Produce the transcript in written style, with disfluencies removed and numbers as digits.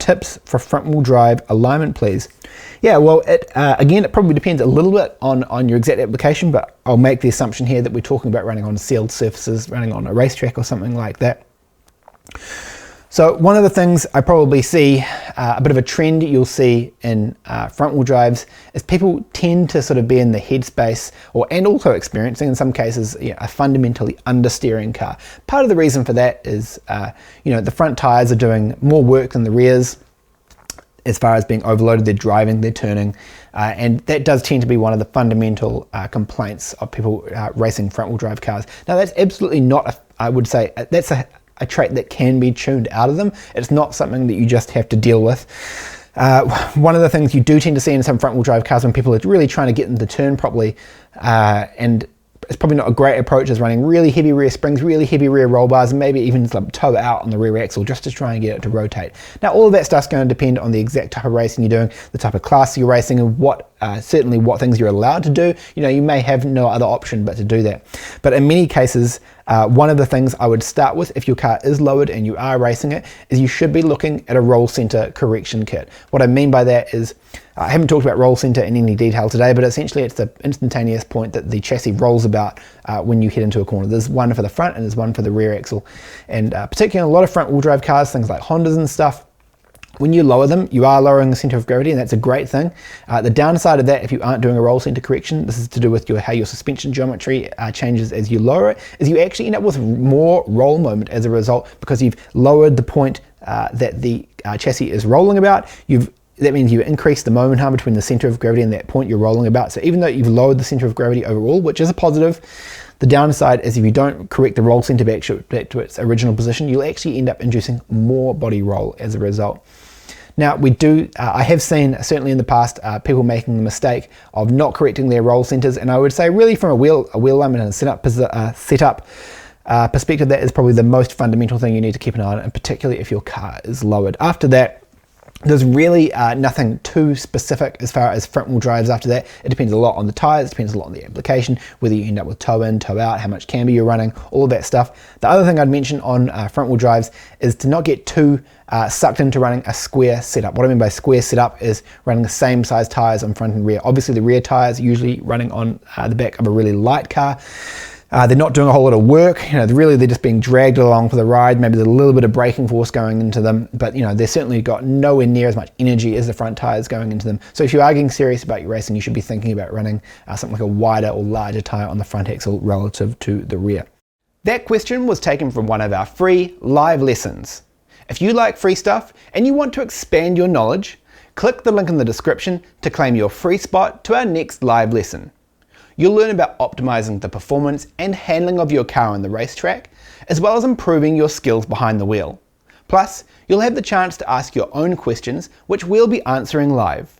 tips for front wheel drive alignment, please. Yeah, well, again, it probably depends a little bit on your exact application, but I'll make the assumption here that we're talking about running on sealed surfaces, running on a racetrack or something like that. So one of the things I probably see, a bit of a trend you'll see in front wheel drives, is people tend to sort of be in the headspace and also experiencing in some cases a fundamentally understeering car. Part of the reason for that is the front tires are doing more work than the rears as far as being overloaded. They're driving, they're turning, and that does tend to be one of the fundamental complaints of people racing front wheel drive cars. Now that's absolutely not, I would say, that's a trait that can be tuned out of them. It's not something that you just have to deal with. One of the things you do tend to see in some front wheel drive cars when people are really trying to get them to turn properly, and it's probably not a great approach, is running really heavy rear springs, really heavy rear roll bars, and maybe even toe out on the rear axle just to try and get it to rotate. Now all of that stuff's going to depend on the exact type of racing you're doing, the type of class you're racing, and certainly what things you're allowed to do. You may have no other option but to do that. But in many cases, one of the things I would start with if your car is lowered and you are racing it is you should be looking at a roll center correction kit. What I mean by that is, I haven't talked about roll center in any detail today, but essentially it's the instantaneous point that the chassis rolls about when you head into a corner. There's one for the front and there's one for the rear axle. And particularly in a lot of front wheel drive cars, things like Hondas and stuff, when you lower them, you are lowering the center of gravity, and that's a great thing. The downside of that, if you aren't doing a roll center correction, this is to do with how your suspension geometry changes as you lower it, is you actually end up with more roll moment as a result, because you've lowered the point that the chassis is rolling about. That means you increase the moment arm between the center of gravity and that point you're rolling about. So even though you've lowered the center of gravity overall, which is a positive, the downside is if you don't correct the roll center back to its original position, you'll actually end up inducing more body roll as a result. Now I have seen, certainly in the past, people making the mistake of not correcting their roll centers, and I would say really from a wheel alignment and setup perspective, that is probably the most fundamental thing you need to keep an eye on, and particularly if your car is lowered. After that, there's really nothing too specific as far as front wheel drives after that. It depends a lot on the tires, it depends a lot on the application, whether you end up with toe in, toe out, how much camber you're running, all of that stuff. The other thing I'd mention on front wheel drives is to not get too sucked into running a square setup. What I mean by square setup is running the same size tires on front and rear. Obviously the rear tires are usually running on the back of a really light car. They're not doing a whole lot of work. They're just being dragged along for the ride. Maybe there's a little bit of braking force going into them, but they're certainly got nowhere near as much energy as the front tires going into them. So if you are getting serious about your racing, you should be thinking about running something like a wider or larger tire on the front axle relative to the rear. That question was taken from one of our free live lessons. If you like free stuff and you want to expand your knowledge, click the link in the description to claim your free spot to our next live lesson. You'll learn about optimizing the performance and handling of your car on the racetrack, as well as improving your skills behind the wheel. Plus, you'll have the chance to ask your own questions, which we'll be answering live.